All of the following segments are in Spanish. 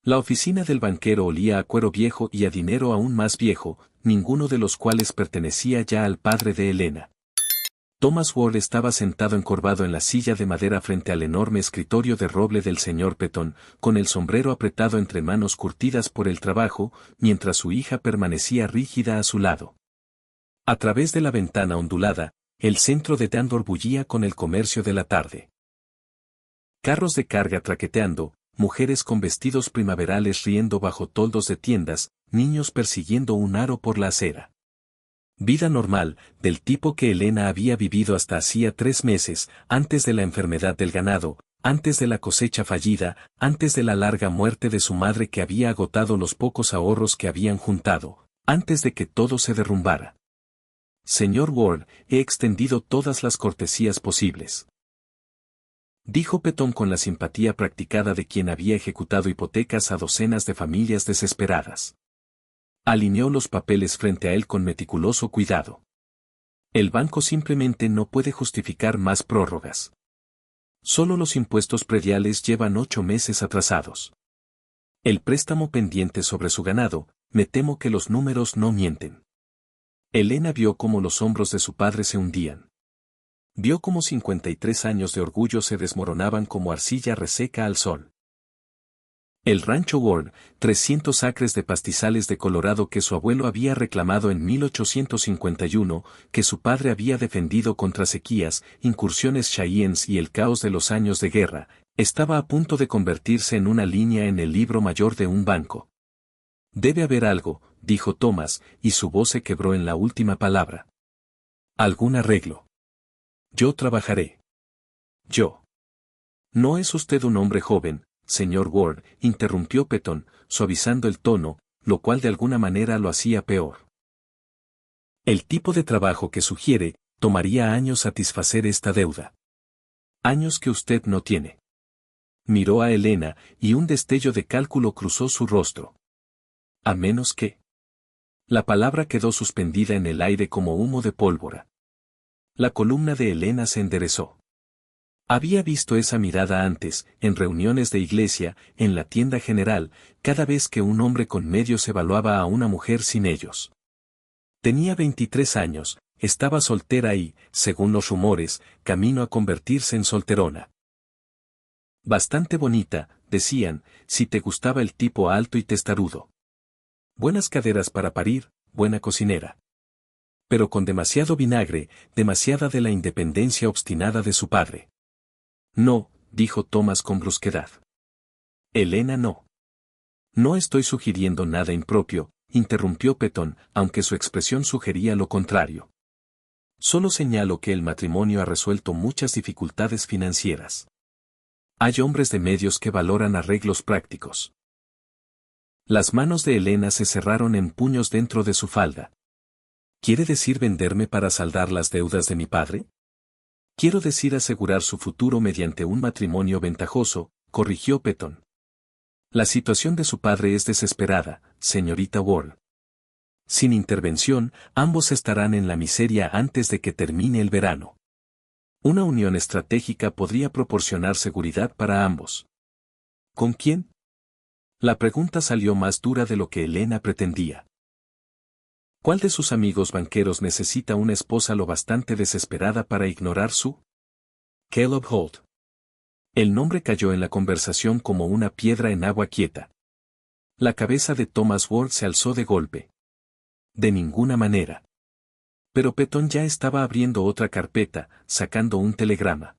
La oficina del banquero olía a cuero viejo y a dinero aún más viejo, ninguno de los cuales pertenecía ya al padre de Elena. Thomas Ward estaba sentado encorvado en la silla de madera frente al enorme escritorio de roble del señor Petón, con el sombrero apretado entre manos curtidas por el trabajo, mientras su hija permanecía rígida a su lado. A través de la ventana ondulada, el centro de Dandor bullía con el comercio de la tarde. Carros de carga traqueteando, mujeres con vestidos primaverales riendo bajo toldos de tiendas, niños persiguiendo un aro por la acera. Vida normal, del tipo que Elena había vivido hasta hacía 3 meses, antes de la enfermedad del ganado, antes de la cosecha fallida, antes de la larga muerte de su madre que había agotado los pocos ahorros que habían juntado, antes de que todo se derrumbara. Señor Ward, he extendido todas las cortesías posibles. Dijo Petón con la simpatía practicada de quien había ejecutado hipotecas a docenas de familias desesperadas. Alineó los papeles frente a él con meticuloso cuidado. El banco simplemente no puede justificar más prórrogas. Solo los impuestos prediales llevan 8 meses atrasados. El préstamo pendiente sobre su ganado, me temo que los números no mienten. Elena vio cómo los hombros de su padre se hundían. Vio cómo 53 años de orgullo se desmoronaban como arcilla reseca al sol. El rancho Ward, 300 acres de pastizales de Colorado que su abuelo había reclamado en 1851, que su padre había defendido contra sequías, incursiones Cheyennes y el caos de los años de guerra, estaba a punto de convertirse en una línea en el libro mayor de un banco. Debe haber algo, dijo Thomas, y su voz se quebró en la última palabra. Algún arreglo. Yo trabajaré. Yo. No es usted un hombre joven, señor Ward, interrumpió Petón, suavizando el tono, lo cual de alguna manera lo hacía peor. El tipo de trabajo que sugiere, tomaría años satisfacer esta deuda. Años que usted no tiene. Miró a Elena, y un destello de cálculo cruzó su rostro. A menos que. La palabra quedó suspendida en el aire como humo de pólvora. La columna de Elena se enderezó. Había visto esa mirada antes, en reuniones de iglesia, en la tienda general, cada vez que un hombre con medios evaluaba a una mujer sin ellos. Tenía 23 años, estaba soltera y, según los rumores, camino a convertirse en solterona. Bastante bonita, decían, si te gustaba el tipo alto y testarudo. Buenas caderas para parir, buena cocinera. Pero con demasiado vinagre, demasiada de la independencia obstinada de su padre. No, dijo Thomas con brusquedad. Elena no. No estoy sugiriendo nada impropio, interrumpió Petón, aunque su expresión sugería lo contrario. Solo señalo que el matrimonio ha resuelto muchas dificultades financieras. Hay hombres de medios que valoran arreglos prácticos. Las manos de Elena se cerraron en puños dentro de su falda. ¿Quiere decir venderme para saldar las deudas de mi padre? Quiero decir asegurar su futuro mediante un matrimonio ventajoso, corrigió Petón. La situación de su padre es desesperada, señorita Ward. Sin intervención, ambos estarán en la miseria antes de que termine el verano. Una unión estratégica podría proporcionar seguridad para ambos. ¿Con quién? La pregunta salió más dura de lo que Elena pretendía. ¿Cuál de sus amigos banqueros necesita una esposa lo bastante desesperada para ignorar su? Caleb Holt. El nombre cayó en la conversación como una piedra en agua quieta. La cabeza de Thomas Ward se alzó de golpe. De ninguna manera. Pero Petón ya estaba abriendo otra carpeta, sacando un telegrama.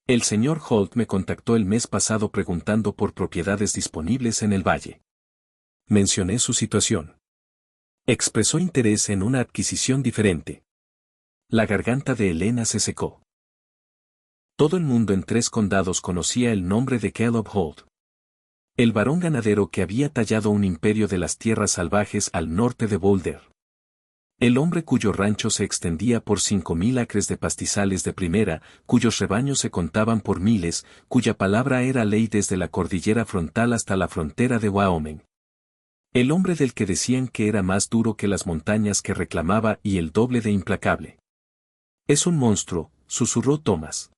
El señor Holt me contactó el mes pasado preguntando por propiedades disponibles en el valle. Mencioné su situación. Expresó interés en una adquisición diferente. La garganta de Elena se secó. Todo el mundo en 3 condados conocía el nombre de Caleb Holt. El varón ganadero que había tallado un imperio de las tierras salvajes al norte de Boulder. El hombre cuyo rancho se extendía por 5.000 acres de pastizales de primera, cuyos rebaños se contaban por miles, cuya palabra era ley desde la cordillera frontal hasta la frontera de Wyoming. El hombre del que decían que era más duro que las montañas que reclamaba y el doble de implacable. Es un monstruo, susurró Thomas.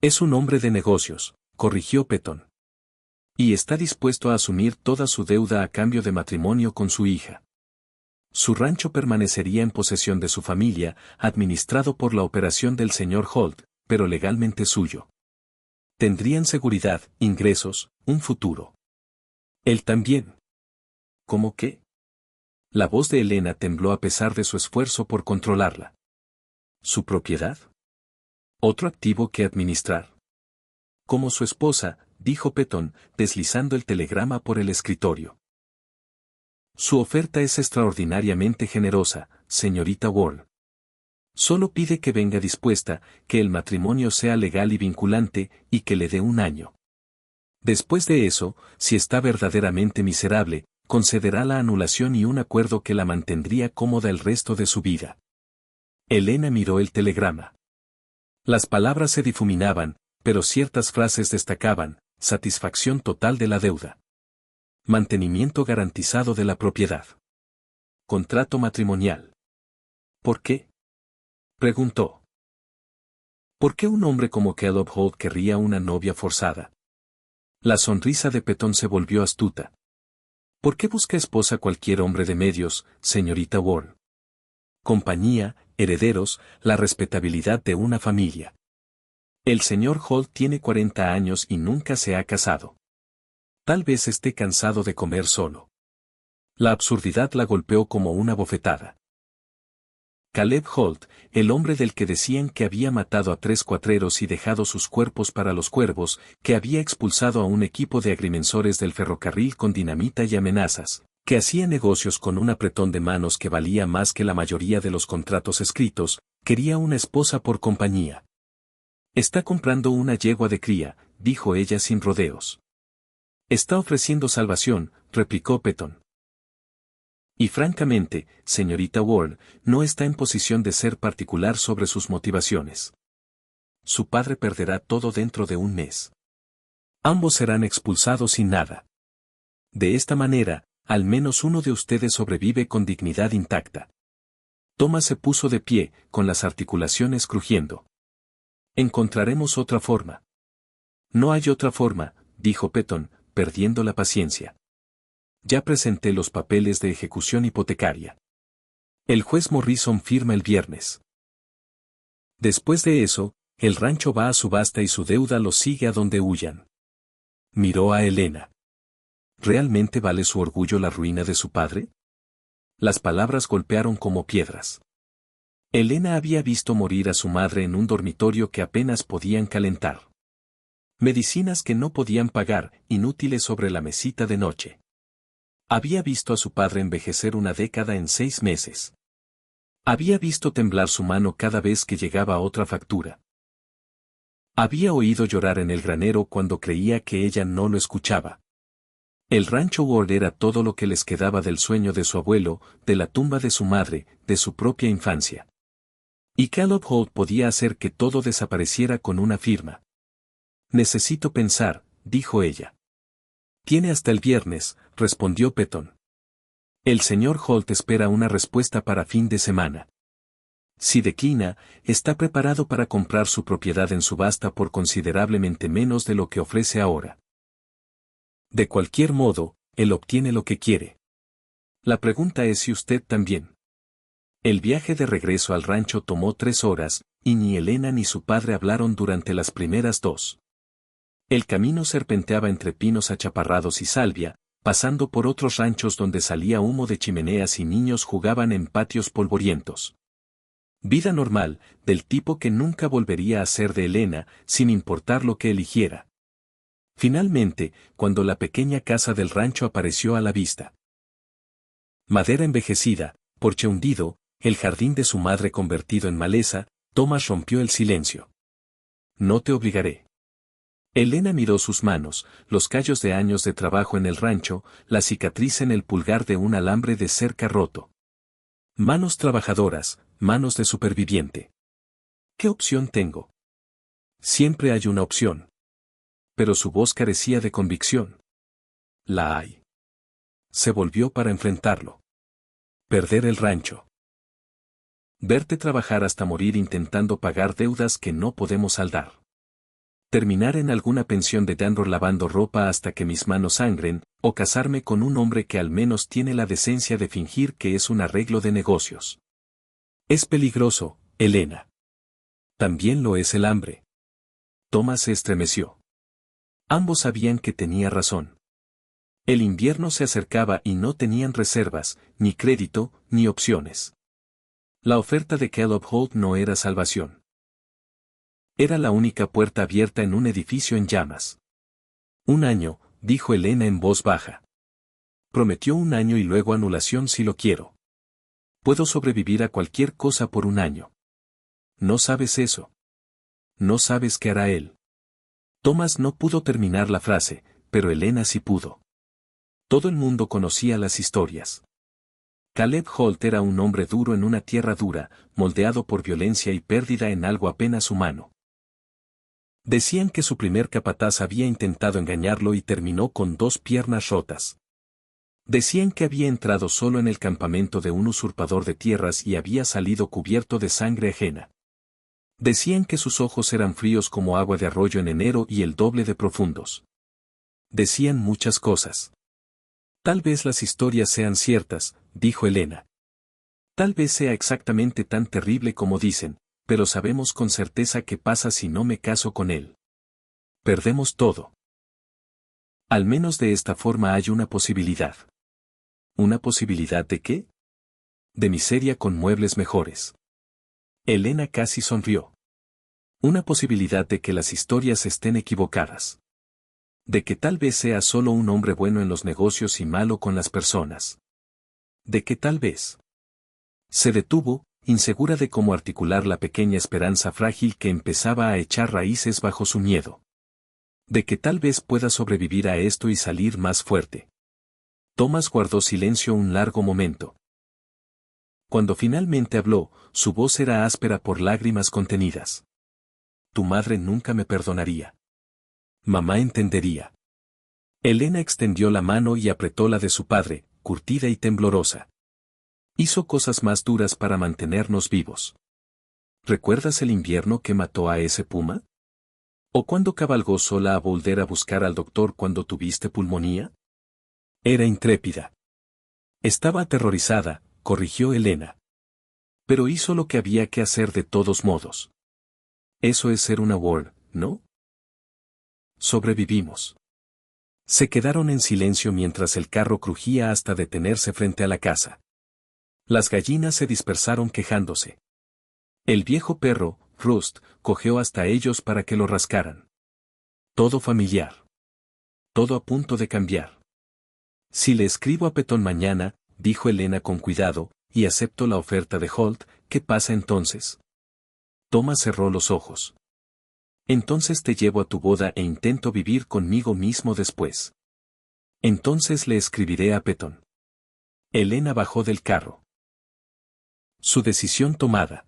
Es un hombre de negocios, corrigió Petón. Y está dispuesto a asumir toda su deuda a cambio de matrimonio con su hija. Su rancho permanecería en posesión de su familia, administrado por la operación del señor Holt, pero legalmente suyo. Tendrían seguridad, ingresos, un futuro. Él también. ¿Cómo qué? La voz de Elena tembló a pesar de su esfuerzo por controlarla. ¿Su propiedad? ¿Otro activo que administrar? Como su esposa, dijo Petón, deslizando el telegrama por el escritorio. Su oferta es extraordinariamente generosa, señorita Ward. Solo pide que venga dispuesta, que el matrimonio sea legal y vinculante, y que le dé un año. Después de eso, si está verdaderamente miserable, concederá la anulación y un acuerdo que la mantendría cómoda el resto de su vida. Elena miró el telegrama. Las palabras se difuminaban, pero ciertas frases destacaban: satisfacción total de la deuda. Mantenimiento garantizado de la propiedad. Contrato matrimonial. ¿Por qué? Preguntó. ¿Por qué un hombre como Caleb Holt querría una novia forzada? La sonrisa de Petón se volvió astuta. ¿Por qué busca esposa cualquier hombre de medios, señorita Ward? Compañía, herederos, la respetabilidad de una familia. El señor Holt tiene 40 años y nunca se ha casado. Tal vez esté cansado de comer solo. La absurdidad la golpeó como una bofetada. Caleb Holt, el hombre del que decían que había matado a 3 cuatreros y dejado sus cuerpos para los cuervos, que había expulsado a un equipo de agrimensores del ferrocarril con dinamita y amenazas, que hacía negocios con un apretón de manos que valía más que la mayoría de los contratos escritos, quería una esposa por compañía. Está comprando una yegua de cría, dijo ella sin rodeos. Está ofreciendo salvación, replicó Petón. Y francamente, señorita Ward, no está en posición de ser particular sobre sus motivaciones. Su padre perderá todo dentro de un mes. Ambos serán expulsados sin nada. De esta manera, al menos uno de ustedes sobrevive con dignidad intacta. Thomas se puso de pie, con las articulaciones crujiendo. Encontraremos otra forma. No hay otra forma, dijo Petón, perdiendo la paciencia. Ya presenté los papeles de ejecución hipotecaria. El juez Morrison firma el viernes. Después de eso, el rancho va a subasta y su deuda los sigue a donde huyan. Miró a Elena. ¿Realmente vale su orgullo la ruina de su padre? Las palabras golpearon como piedras. Elena había visto morir a su madre en un dormitorio que apenas podían calentar. Medicinas que no podían pagar, inútiles sobre la mesita de noche. Había visto a su padre envejecer una década en 6 meses. Había visto temblar su mano cada vez que llegaba otra factura. Había oído llorar en el granero cuando creía que ella no lo escuchaba. El rancho Ward era todo lo que les quedaba del sueño de su abuelo, de la tumba de su madre, de su propia infancia. Y Caleb Holt podía hacer que todo desapareciera con una firma. Necesito pensar, dijo ella. Tiene hasta el viernes, respondió Petón. El señor Holt espera una respuesta para fin de semana. Si declina, está preparado para comprar su propiedad en subasta por considerablemente menos de lo que ofrece ahora. De cualquier modo, él obtiene lo que quiere. La pregunta es si usted también. El viaje de regreso al rancho tomó 3 horas, y ni Elena ni su padre hablaron durante las primeras 2. El camino serpenteaba entre pinos achaparrados y salvia, pasando por otros ranchos donde salía humo de chimeneas y niños jugaban en patios polvorientos. Vida normal, del tipo que nunca volvería a ser de Elena, sin importar lo que eligiera. Finalmente, cuando la pequeña casa del rancho apareció a la vista. Madera envejecida, porche hundido, el jardín de su madre convertido en maleza, Thomas rompió el silencio. No te obligaré. Elena miró sus manos, los callos de años de trabajo en el rancho, la cicatriz en el pulgar de un alambre de cerca roto. Manos trabajadoras, manos de superviviente. ¿Qué opción tengo? Siempre hay una opción. Pero su voz carecía de convicción. La hay. Se volvió para enfrentarlo. Perder el rancho. Verte trabajar hasta morir intentando pagar deudas que no podemos saldar. Terminar en alguna pensión de Danro lavando ropa hasta que mis manos sangren, o casarme con un hombre que al menos tiene la decencia de fingir que es un arreglo de negocios. Es peligroso, Elena. También lo es el hambre. Thomas se estremeció. Ambos sabían que tenía razón. El invierno se acercaba y no tenían reservas, ni crédito, ni opciones. La oferta de Caleb Holt no era salvación. Era la única puerta abierta en un edificio en llamas. 1 año, dijo Elena en voz baja. Prometió 1 año y luego anulación si lo quiero. Puedo sobrevivir a cualquier cosa por 1 año. No sabes eso. No sabes qué hará él. Thomas no pudo terminar la frase, pero Elena sí pudo. Todo el mundo conocía las historias. Caleb Holt era un hombre duro en una tierra dura, moldeado por violencia y pérdida en algo apenas humano. Decían que su primer capataz había intentado engañarlo y terminó con 2 piernas rotas. Decían que había entrado solo en el campamento de un usurpador de tierras y había salido cubierto de sangre ajena. Decían que sus ojos eran fríos como agua de arroyo en enero y el doble de profundos. Decían muchas cosas. Tal vez las historias sean ciertas, dijo Elena. Tal vez sea exactamente tan terrible como dicen, pero sabemos con certeza qué pasa si no me caso con él. Perdemos todo. Al menos de esta forma hay una posibilidad. ¿Una posibilidad de qué? De miseria con muebles mejores. Elena casi sonrió. Una posibilidad de que las historias estén equivocadas. De que tal vez sea solo un hombre bueno en los negocios y malo con las personas. De que tal vez. Se detuvo, insegura de cómo articular la pequeña esperanza frágil que empezaba a echar raíces bajo su miedo. De que tal vez pueda sobrevivir a esto y salir más fuerte. Thomas guardó silencio un largo momento. Cuando finalmente habló, su voz era áspera por lágrimas contenidas. Tu madre nunca me perdonaría. Mamá entendería. Elena extendió la mano y apretó la de su padre, curtida y temblorosa. Hizo cosas más duras para mantenernos vivos. ¿Recuerdas el invierno que mató a ese puma? ¿O cuando cabalgó sola a Boulder a buscar al doctor cuando tuviste pulmonía? Era intrépida. Estaba aterrorizada, corrigió Elena. Pero hizo lo que había que hacer de todos modos. Eso es ser una Ward, ¿no? Sobrevivimos. Se quedaron en silencio mientras el carro crujía hasta detenerse frente a la casa. Las gallinas se dispersaron quejándose. El viejo perro, Rust, cojeó hasta ellos para que lo rascaran. Todo familiar. Todo a punto de cambiar. Si le escribo a Petón mañana, dijo Elena con cuidado, y acepto la oferta de Holt, ¿qué pasa entonces? Thomas cerró los ojos. Entonces te llevo a tu boda e intento vivir conmigo mismo después. Entonces le escribiré a Petón. Elena bajó del carro. Su decisión tomada.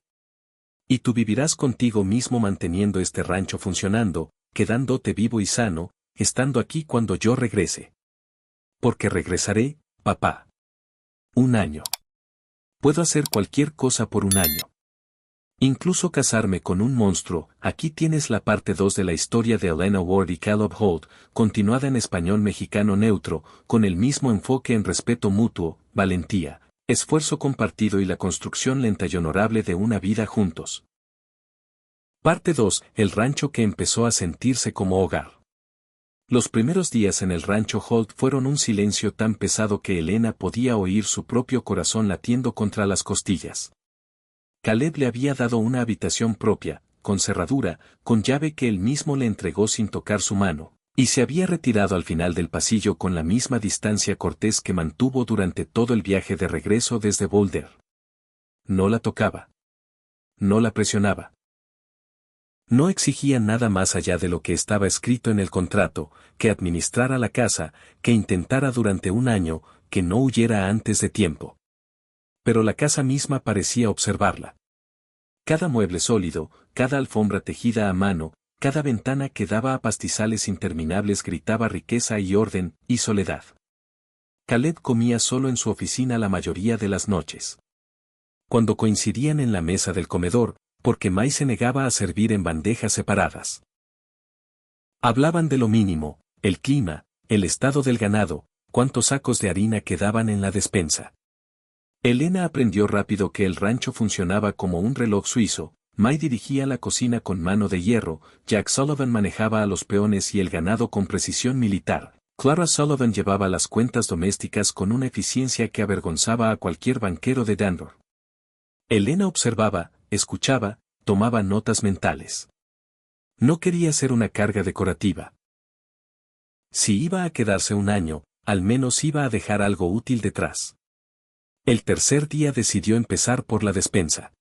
Y tú vivirás contigo mismo manteniendo este rancho funcionando, quedándote vivo y sano, estando aquí cuando yo regrese. Porque regresaré, papá. 1 año. Puedo hacer cualquier cosa por 1 año. Incluso casarme con un monstruo. Aquí tienes la parte 2 de la historia de Elena Ward y Caleb Holt, continuada en español mexicano neutro, con el mismo enfoque en respeto mutuo, valentía, esfuerzo compartido y la construcción lenta y honorable de una vida juntos. Parte 2. El rancho que empezó a sentirse como hogar. Los primeros días en el rancho Holt fueron un silencio tan pesado que Elena podía oír su propio corazón latiendo contra las costillas. Caleb le había dado una habitación propia, con cerradura, con llave que él mismo le entregó sin tocar su mano, y se había retirado al final del pasillo con la misma distancia cortés que mantuvo durante todo el viaje de regreso desde Boulder. No la tocaba. No la presionaba. No exigía nada más allá de lo que estaba escrito en el contrato, que administrara la casa, que intentara durante 1 año, que no huyera antes de tiempo. Pero la casa misma parecía observarla. Cada mueble sólido, cada alfombra tejida a mano, cada ventana que daba a pastizales interminables gritaba riqueza y orden, y soledad. Caleb comía solo en su oficina la mayoría de las noches. Cuando coincidían en la mesa del comedor, porque Mai se negaba a servir en bandejas separadas. Hablaban de lo mínimo, el clima, el estado del ganado, cuántos sacos de harina quedaban en la despensa. Elena aprendió rápido que el rancho funcionaba como un reloj suizo. May dirigía la cocina con mano de hierro, Jack Sullivan manejaba a los peones y el ganado con precisión militar. Clara Sullivan llevaba las cuentas domésticas con una eficiencia que avergonzaba a cualquier banquero de Dandor. Elena observaba, escuchaba, tomaba notas mentales. No quería ser una carga decorativa. Si iba a quedarse un año, al menos iba a dejar algo útil detrás. El tercer día decidió empezar por la despensa.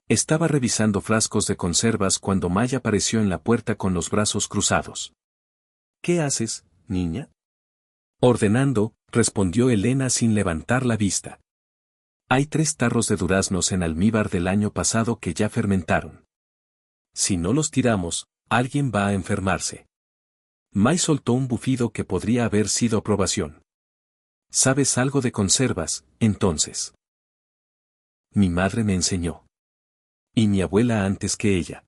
Estaba revisando frascos de conservas cuando May apareció en la puerta con los brazos cruzados. ¿Qué haces, niña? Ordenando, respondió Elena sin levantar la vista. Hay 3 tarros de duraznos en almíbar del año pasado que ya fermentaron. Si no los tiramos, alguien va a enfermarse. May soltó un bufido que podría haber sido aprobación. ¿Sabes algo de conservas, entonces? Mi madre me enseñó. Y mi abuela antes que ella.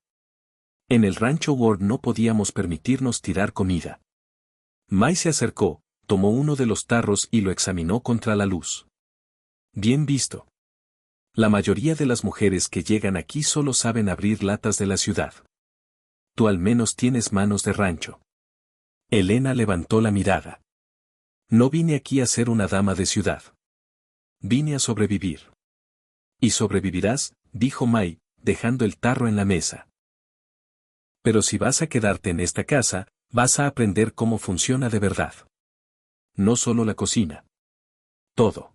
En el rancho Ward no podíamos permitirnos tirar comida. May se acercó, tomó uno de los tarros y lo examinó contra la luz. Bien visto. La mayoría de las mujeres que llegan aquí solo saben abrir latas de la ciudad. Tú al menos tienes manos de rancho. Elena levantó la mirada. No vine aquí a ser una dama de ciudad. Vine a sobrevivir. Y sobrevivirás, dijo May, dejando el tarro en la mesa. Pero si vas a quedarte en esta casa, vas a aprender cómo funciona de verdad. No solo la cocina. Todo.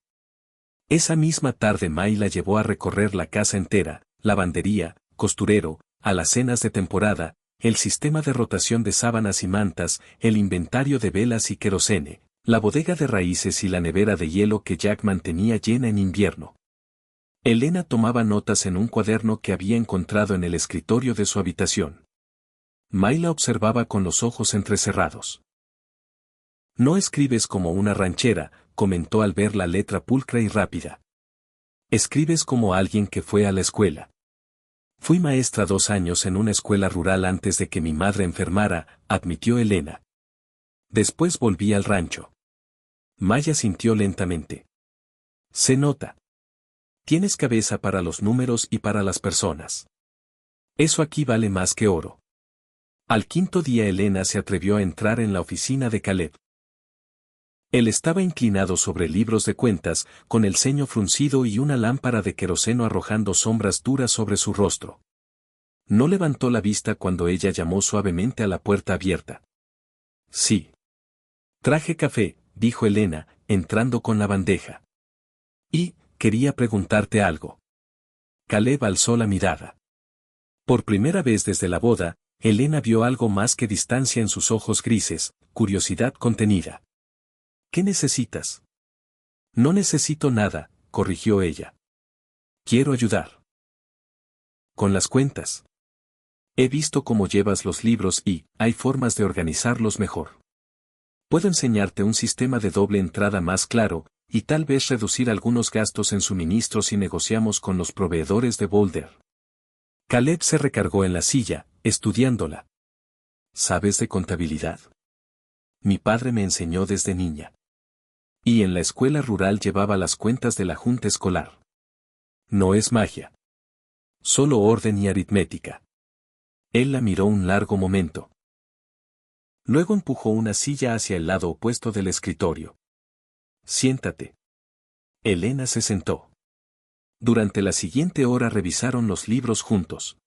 Esa misma tarde May la llevó a recorrer la casa entera, lavandería, costurero, alacenas de temporada, el sistema de rotación de sábanas y mantas, el inventario de velas y querosene, la bodega de raíces y la nevera de hielo que Jack mantenía llena en invierno. Elena tomaba notas en un cuaderno que había encontrado en el escritorio de su habitación. May la observaba con los ojos entrecerrados. No escribes como una ranchera, comentó al ver la letra pulcra y rápida. Escribes como alguien que fue a la escuela. Fui maestra 2 años en una escuela rural antes de que mi madre enfermara, admitió Elena. Después volví al rancho. May asintió lentamente. Se nota. Tienes cabeza para los números y para las personas. Eso aquí vale más que oro. Al 5.º día Elena se atrevió a entrar en la oficina de Caleb. Él estaba inclinado sobre libros de cuentas, con el ceño fruncido y una lámpara de queroseno arrojando sombras duras sobre su rostro. No levantó la vista cuando ella llamó suavemente a la puerta abierta. Sí. Traje café, dijo Elena, entrando con la bandeja. Y, quería preguntarte algo. Caleb alzó la mirada. Por primera vez desde la boda, Elena vio algo más que distancia en sus ojos grises, curiosidad contenida. ¿Qué necesitas? No necesito nada, corrigió ella. Quiero ayudar. Con las cuentas. He visto cómo llevas los libros y hay formas de organizarlos mejor. Puedo enseñarte un sistema de doble entrada más claro, y tal vez reducir algunos gastos en suministros si negociamos con los proveedores de Boulder. Caleb se recargó en la silla, estudiándola. ¿Sabes de contabilidad? Mi padre me enseñó desde niña. Y en la escuela rural llevaba las cuentas de la junta escolar. No es magia. Solo orden y aritmética. Él la miró un largo momento. Luego empujó una silla hacia el lado opuesto del escritorio. Siéntate. Elena se sentó. Durante la siguiente hora revisaron los libros juntos.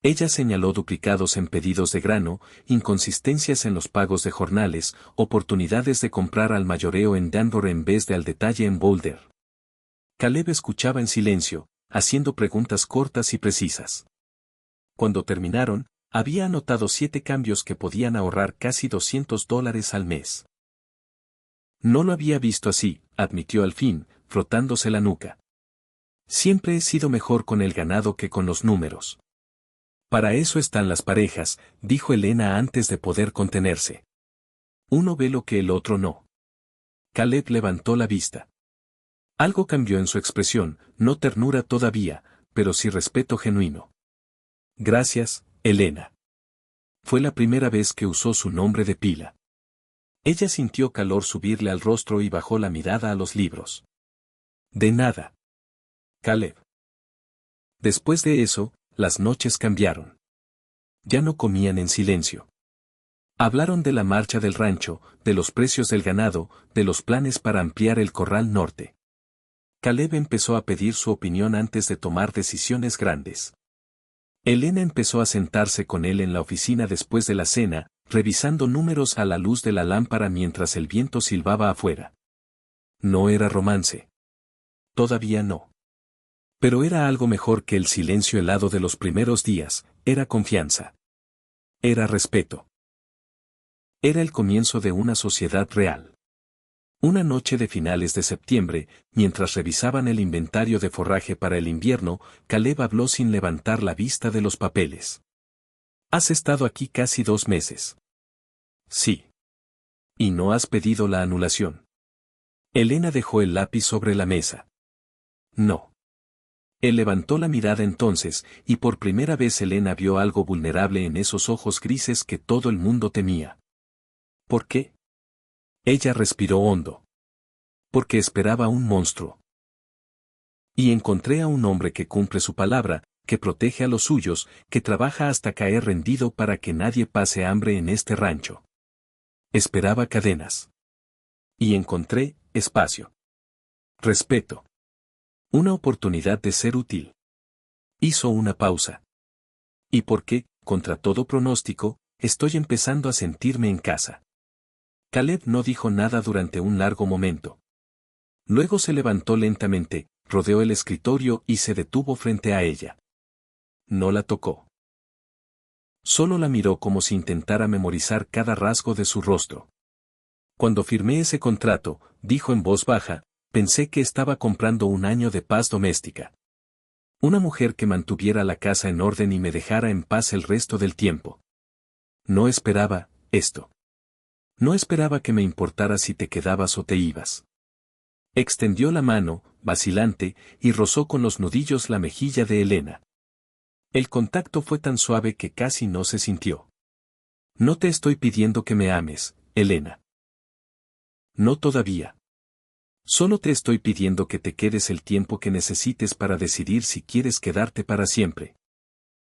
Ella señaló duplicados en pedidos de grano, inconsistencias en los pagos de jornales, oportunidades de comprar al mayoreo en Dandor en vez de al detalle en Boulder. Caleb escuchaba en silencio, haciendo preguntas cortas y precisas. Cuando terminaron, había anotado 7 cambios que podían ahorrar casi $200 al mes. No lo había visto así, admitió al fin, frotándose la nuca. Siempre he sido mejor con el ganado que con los números. Para eso están las parejas, dijo Elena antes de poder contenerse. Uno ve lo que el otro no. Caleb levantó la vista. Algo cambió en su expresión, no ternura todavía, pero sí respeto genuino. Gracias, Elena. Fue la primera vez que usó su nombre de pila. Ella sintió calor subirle al rostro y bajó la mirada a los libros. De nada. Caleb. Después de eso, las noches cambiaron. Ya no comían en silencio. Hablaron de la marcha del rancho, de los precios del ganado, de los planes para ampliar el corral norte. Caleb empezó a pedir su opinión antes de tomar decisiones grandes. Elena empezó a sentarse con él en la oficina después de la cena, revisando números a la luz de la lámpara mientras el viento silbaba afuera. No era romance. Todavía no. Pero era algo mejor que el silencio helado de los primeros días, era confianza. Era respeto. Era el comienzo de una sociedad real. Una noche de finales de septiembre, mientras revisaban el inventario de forraje para el invierno, Caleb habló sin levantar la vista de los papeles. «Has estado aquí casi 2 meses». «Sí». «¿Y no has pedido la anulación?» Elena dejó el lápiz sobre la mesa. «No». Él levantó la mirada entonces, y por primera vez Elena vio algo vulnerable en esos ojos grises que todo el mundo temía. ¿Por qué? Ella respiró hondo. Porque esperaba un monstruo. Y encontré a un hombre que cumple su palabra, que protege a los suyos, que trabaja hasta caer rendido para que nadie pase hambre en este rancho. Esperaba cadenas. Y encontré espacio. Respeto. Una oportunidad de ser útil. Hizo una pausa. Y porque, contra todo pronóstico, estoy empezando a sentirme en casa. Caleb no dijo nada durante un largo momento. Luego se levantó lentamente, rodeó el escritorio y se detuvo frente a ella. No la tocó. Solo la miró como si intentara memorizar cada rasgo de su rostro. Cuando firmé ese contrato, dijo en voz baja, pensé que estaba comprando un año de paz doméstica. Una mujer que mantuviera la casa en orden y me dejara en paz el resto del tiempo. No esperaba esto. No esperaba que me importara si te quedabas o te ibas. Extendió la mano, vacilante, y rozó con los nudillos la mejilla de Elena. El contacto fue tan suave que casi no se sintió. No te estoy pidiendo que me ames, Elena. No todavía. Solo te estoy pidiendo que te quedes el tiempo que necesites para decidir si quieres quedarte para siempre.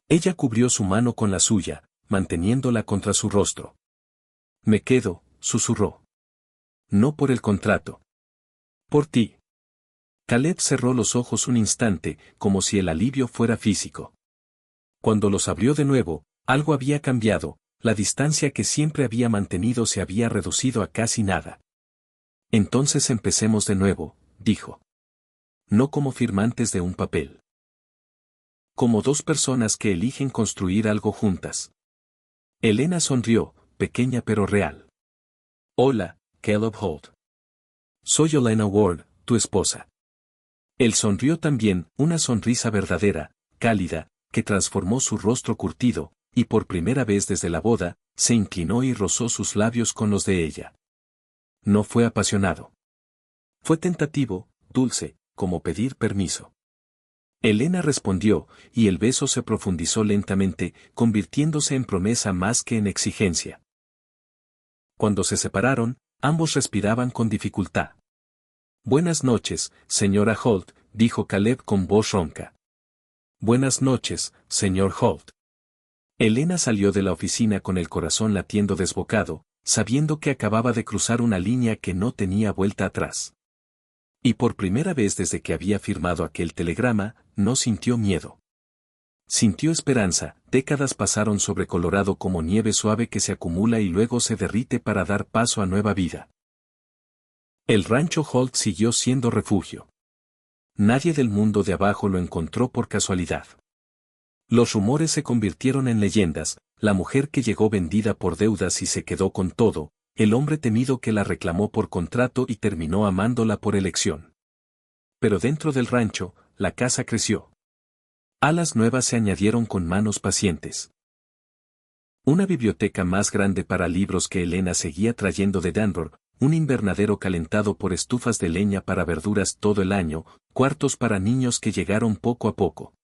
Ella cubrió su mano con la suya, manteniéndola contra su rostro. Me quedo, susurró. No por el contrato. Por ti. Caleb cerró los ojos un instante, como si el alivio fuera físico. Cuando los abrió de nuevo, algo había cambiado, la distancia que siempre había mantenido se había reducido a casi nada. Entonces empecemos de nuevo, dijo. No como firmantes de un papel. Como 2 personas que eligen construir algo juntas. Elena sonrió, pequeña pero real. Hola, Caleb Holt. Soy Elena Ward, tu esposa. Él sonrió también, una sonrisa verdadera, cálida, que transformó su rostro curtido, y por primera vez desde la boda, se inclinó y rozó sus labios con los de ella. No fue apasionado. Fue tentativo, dulce, como pedir permiso. Elena respondió, y el beso se profundizó lentamente, convirtiéndose en promesa más que en exigencia. Cuando se separaron, ambos respiraban con dificultad. Buenas noches, señora Holt, dijo Caleb con voz ronca. Buenas noches, señor Holt. Elena salió de la oficina con el corazón latiendo desbocado, sabiendo que acababa de cruzar una línea que no tenía vuelta atrás. Y por primera vez desde que había firmado aquel telegrama, no sintió miedo. Sintió esperanza. Décadas pasaron sobre Colorado como nieve suave que se acumula y luego se derrite para dar paso a nueva vida. El rancho Holt siguió siendo refugio. Nadie del mundo de abajo lo encontró por casualidad. Los rumores se convirtieron en leyendas, la mujer que llegó vendida por deudas y se quedó con todo, el hombre temido que la reclamó por contrato y terminó amándola por elección. Pero dentro del rancho, la casa creció. Alas nuevas se añadieron con manos pacientes. Una biblioteca más grande para libros que Elena seguía trayendo de Denver, un invernadero calentado por estufas de leña para verduras todo el año, cuartos para niños que llegaron poco a poco.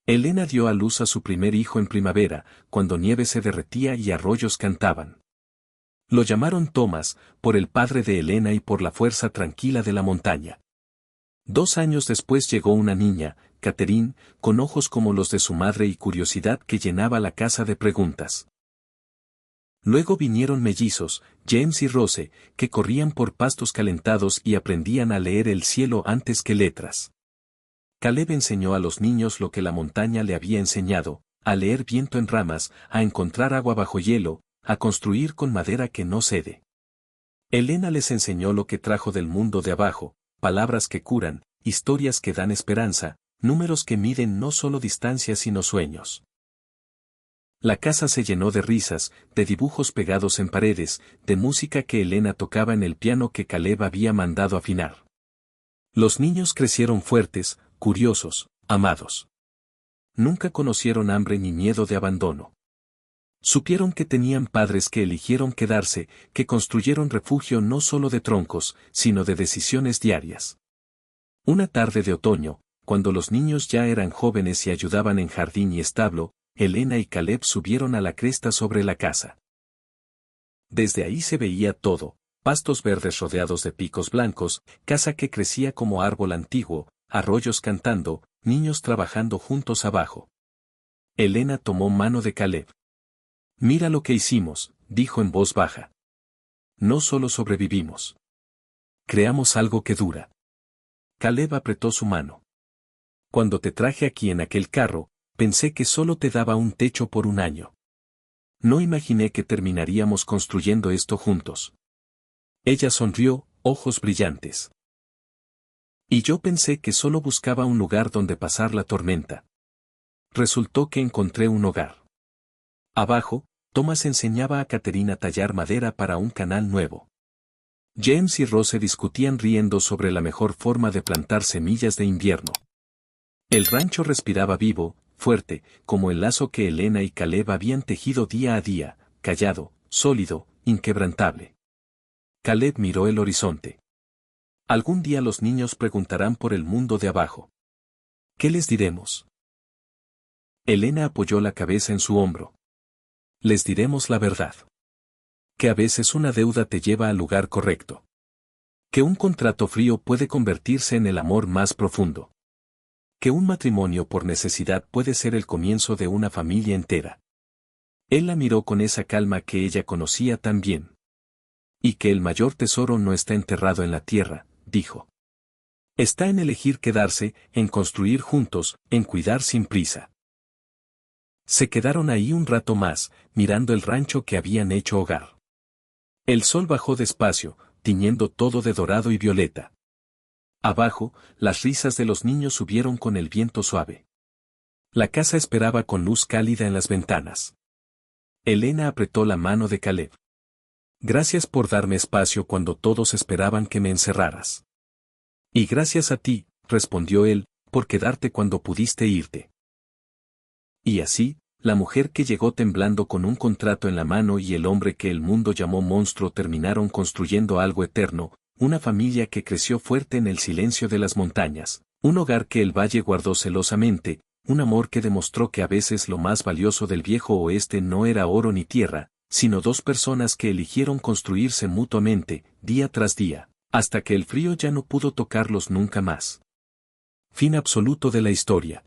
Elena dio a luz a su primer hijo en primavera, cuando nieve se derretía y arroyos cantaban. Lo llamaron Tomás, por el padre de Elena y por la fuerza tranquila de la montaña. 2 años después llegó una niña, Catherine, con ojos como los de su madre y curiosidad que llenaba la casa de preguntas. Luego vinieron mellizos, James y Rose, que corrían por pastos calentados y aprendían a leer el cielo antes que letras. Caleb enseñó a los niños lo que la montaña le había enseñado, a leer viento en ramas, a encontrar agua bajo hielo, a construir con madera que no cede. Elena les enseñó lo que trajo del mundo de abajo, palabras que curan, historias que dan esperanza, números que miden no solo distancias sino sueños. La casa se llenó de risas, de dibujos pegados en paredes, de música que Elena tocaba en el piano que Caleb había mandado afinar. Los niños crecieron fuertes, curiosos, amados. Nunca conocieron hambre ni miedo de abandono. Supieron que tenían padres que eligieron quedarse, que construyeron refugio no solo de troncos, sino de decisiones diarias. Una tarde de otoño, cuando los niños ya eran jóvenes y ayudaban en jardín y establo, Elena y Caleb subieron a la cresta sobre la casa. Desde ahí se veía todo, pastos verdes rodeados de picos blancos, casa que crecía como árbol antiguo, arroyos cantando, niños trabajando juntos abajo. Elena tomó mano de Caleb. «Mira lo que hicimos», dijo en voz baja. «No solo sobrevivimos. Creamos algo que dura». Caleb apretó su mano. «Cuando te traje aquí en aquel carro, pensé que solo te daba un techo por un año. No imaginé que terminaríamos construyendo esto juntos». Ella sonrió, ojos brillantes. «Y yo pensé que solo buscaba un lugar donde pasar la tormenta. Resultó que encontré un hogar». Abajo, Thomas enseñaba a Catherine a tallar madera para un canal nuevo. James y Rose discutían riendo sobre la mejor forma de plantar semillas de invierno. El rancho respiraba vivo, fuerte, como el lazo que Elena y Caleb habían tejido día a día, callado, sólido, inquebrantable. Caleb miró el horizonte. Algún día los niños preguntarán por el mundo de abajo. ¿Qué les diremos? Elena apoyó la cabeza en su hombro. Les diremos la verdad. Que a veces una deuda te lleva al lugar correcto. Que un contrato frío puede convertirse en el amor más profundo. Que un matrimonio por necesidad puede ser el comienzo de una familia entera. Él la miró con esa calma que ella conocía tan bien. Y que el mayor tesoro no está enterrado en la tierra, dijo. Está en elegir quedarse, en construir juntos, en cuidar sin prisa. Se quedaron ahí un rato más, mirando el rancho que habían hecho hogar. El sol bajó despacio, tiñendo todo de dorado y violeta. Abajo, las risas de los niños subieron con el viento suave. La casa esperaba con luz cálida en las ventanas. Elena apretó la mano de Caleb. Gracias por darme espacio cuando todos esperaban que me encerraras. Y gracias a ti, respondió él, por quedarte cuando pudiste irte. Y así, la mujer que llegó temblando con un contrato en la mano y el hombre que el mundo llamó monstruo terminaron construyendo algo eterno, una familia que creció fuerte en el silencio de las montañas, un hogar que el valle guardó celosamente, un amor que demostró que a veces lo más valioso del viejo oeste no era oro ni tierra, sino dos personas que eligieron construirse mutuamente, día tras día, hasta que el frío ya no pudo tocarlos nunca más. Fin absoluto de la historia.